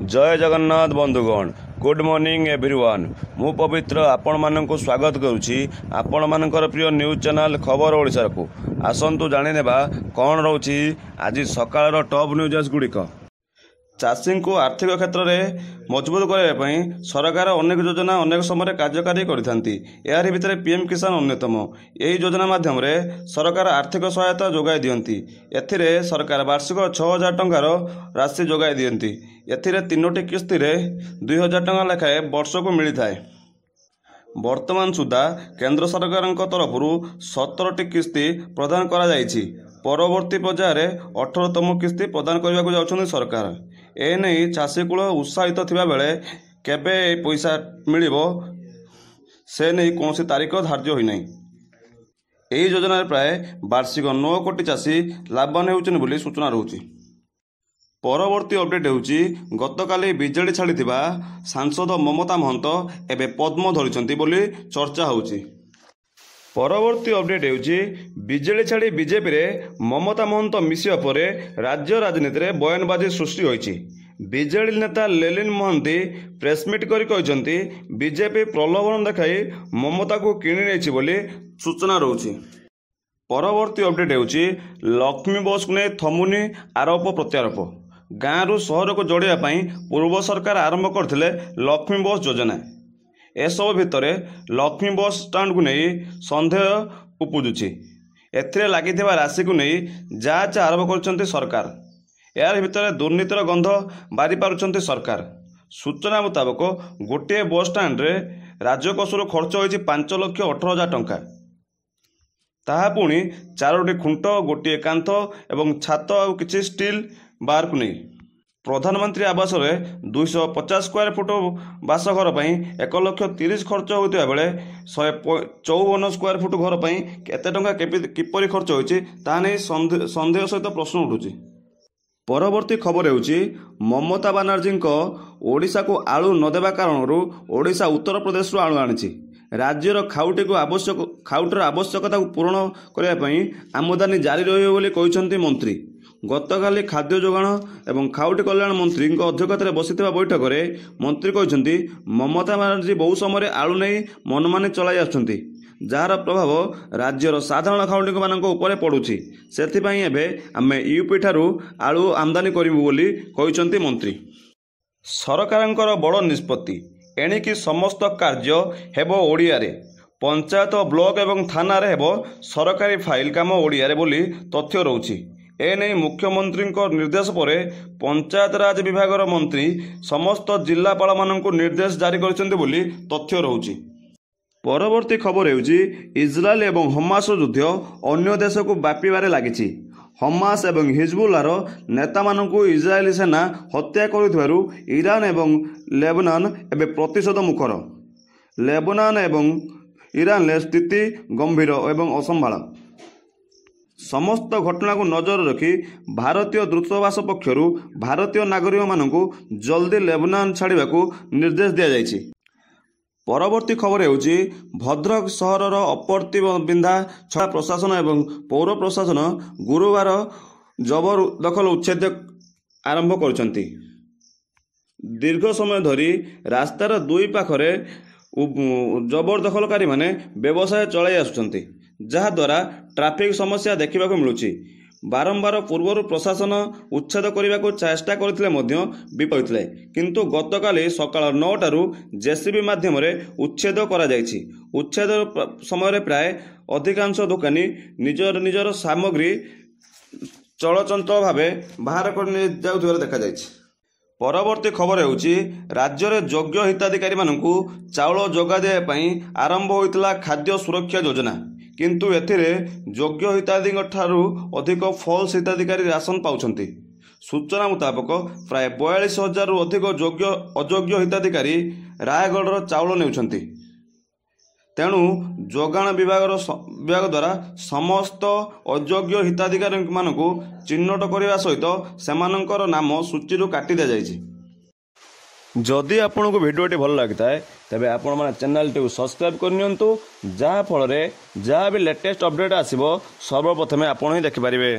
जय जगन्नाथ बंधुगण good morning everyone मु पवित्र आपण मानक स्वागत करुछि आपण मानकर प्रिय न्यूज चैनल खबर ओडिशा को आसंतु जानि नेबा कौन रहउछि आज सकाळर टॉप न्यूज गुड़िक। चाषी को आर्थिक क्षेत्र में मजबूत करने सरकार अनेक योजना अनेक समय कार्यकारी कर भितर पीएम किसान अन्यतम। यही योजना माध्यम सरकार आर्थिक सहायता जोगाई दियंती। एथिरे सरकार वार्षिक 6000 टंकार राशि जोगाई दियंती। एथिरे 3टी किस्ती 2000 टंका लेखाएं वर्ष को मिलता है। वर्तमान सुधा केंद्र सरकार तरफ 17टी किस्ती प्रदान करा जायछि। परवर्ती पर्यायर 18तम किस्ती प्रदान करने को जाउछन्ति सरकार। एने चाषी कूल उत्साहित थिबा बेले केबे पैसा मिलिबो से नहीं कौन तारीख धार्य होई नहीं। यही योजना प्राय वार्षिक 9 कोटी चाषी लाभवान होउछन बोली सूचना रहउछि। परवर्ती अपडेट होउछि गतकाली बिजेडी छाड़िथिबा सांसद ममता महंत एबे पद्म धरिछन्ति बोली चर्चा होउछि। परवर्ती अपडेट होउछि बिजेडी छाड़ी बीजेपी रे ममता महंत मिसिया परे राज्य राजनीति रे बयानबाजी सृष्टि होइछि। बीजेडी नेता लेलिन महंती प्रेसमिट करी कहिसंती बीजेपी प्रलोभन देखाई ममता को किणी नेछि बोली सूचना रहउछि। परवर्ती अपडेट होउछि लक्ष्मी बस ने थमुनी आरोप प्रत्यारोप। गाँव सहर को जोड़िया पूर्व सरकार आरंभ करथिले लक्ष्मी बस योजना। एसबु भितर लक्ष्मी बस स्टाण्ड को नहीं सन्देह उपजुची। एथिरे लागिथिबा राशि को नहीं जांच आरंभ करछन्ति सरकार। यार भितर दुर्नीतिर गंध बारी पारुछन्ति सरकार। सूचना मुताबक गोटे बस स्टाण्ड रे राजकोषर खर्च होइछि 5,18,000 टंका। ताहा पुणी 4टी खुंट गोटे कांथ एवं छात और किछि स्टील बार को नहीं। प्रधानमंत्री आवास रे 250 स्क्वायर फुट बासघर 1,30,000 खर्च होता बेले 154 स्क्वायर फुट घर केते टंका किपरि खर्च होइछि ता नहीं संदेह सहित प्रश्न उठुछि। परवर्ती खबर होउछि ममता बानर्जी ओडिशा को आलू न देबा कारणरू ओडिशा उत्तर प्रदेश रु आलू आनिछि। राज्यर खाउटर आवश्यकता को पूरण करने आमदानी जारी रहिबो बोली कहिसंती मंत्री। गतकाली खाद्य जोगाण एवं खाउटी कल्याण मंत्री अध्यक्षतार बसिथिबा बैठक में मंत्री कहते ममता बानर्जी बहु समय आलू नहीं मनमानी चलाई आसुछन्ति जार प्रभाव राज्यर साधारण खाउटी मानक उपरे पड़ुछि। सेथिपई एबे आमे यूपी ठारू आलू आमदानी करिबु बोली कहिसंती मंत्री। सरकारंकर बड़ निष्पत्ति एणिकी समस्त कार्य हेबो ओडिया रे। पंचायत ब्लॉक एवं थाना रे हेबो सरकारी फाइल काम ओडिया रे बोली तथ्य रहउछि। एने मुख्यमंत्री निर्देश पर पंचायत राज विभाग मंत्री समस्त जिलापाल मानक निर्देश जारी करछन्ति बोली तथ्य रहउछि। परवर्ती खबर हेउछि इजराइल एवं हमास युद्ध अन्य देश को व्यापीबारे लागिछि। हमास एवं हिजबुल्लार नेता मानकु इजराइली सेना हत्या करुथिबारु ईरान एवं लेबनान एबे प्रतिशोध मुखर। लेबनान एवं ईरान ले स्थिति गंभीर एवं असंभाल। समस्त घटना को नजर रखी भारतीय दूतावास पक्षर भारतीय नागरिक मानकु जल्दी लेबनान छाड़ा निर्देश दि जाइछि। परवर्ती खबर हेउछि भद्रक सहरर अपर्तिबिंधा छड़ा प्रशासन एवं पौर प्रशासन गुरुवार जबरदखल उच्छेद आरंभ करछन्ति। दीर्घ समय धरी रास्तार दुई पाखरे जबरदखलकारी माने व्यवसाय चलाई आसुछन्ति जहाद्वारा ट्राफिक समस्या देखा मिलूँ। बारंबार पूर्वर प्रशासन उच्छेद करने को चेष्टा करथिले मध्य विफल होइतिले किंतु गतकाली सकाळ 9टारू जेसीबी माध्यम उच्छेद करा जायछि। उच्छेद समय प्राय अधिकांश दुकानी निजर सामग्री चलचंचल भावे बाहर कर जाउथिबार देखा जायछि। परवर्ती खबर हेउछि राज्य रे योग्य हिताधिकारी मानकु चाउल जोगा देबा पई आरंभ होइतिला खाद्य सुरक्षा योजना किंतु एथिरे योग्य हिताधिकारी ठारू अधिक फॉल्स हिताधिकारी राशन पाउछन्ति। सूचना मुताबक प्राय 42,000 रु अधिक अयोग्य हिताधिकारी रायगढ़ चाउल नेउछन्ति। तेणु जोगाण विभाग द्वारा समस्त अयोग्य हिताधिकारी मानकु चिन्हट करने सहित सेमानंकर नाम सूची काटी दि जाइछि। जदि आपन को वीडियोटी भल लगता है तेबे आपण माने चैनल टी सब्सक्राइब करनियंतु जहाँ फल जहाँ भी लेटेस्ट अपडेट आसीबो सर्वप्रथमे आपण ही देखि पारिबे।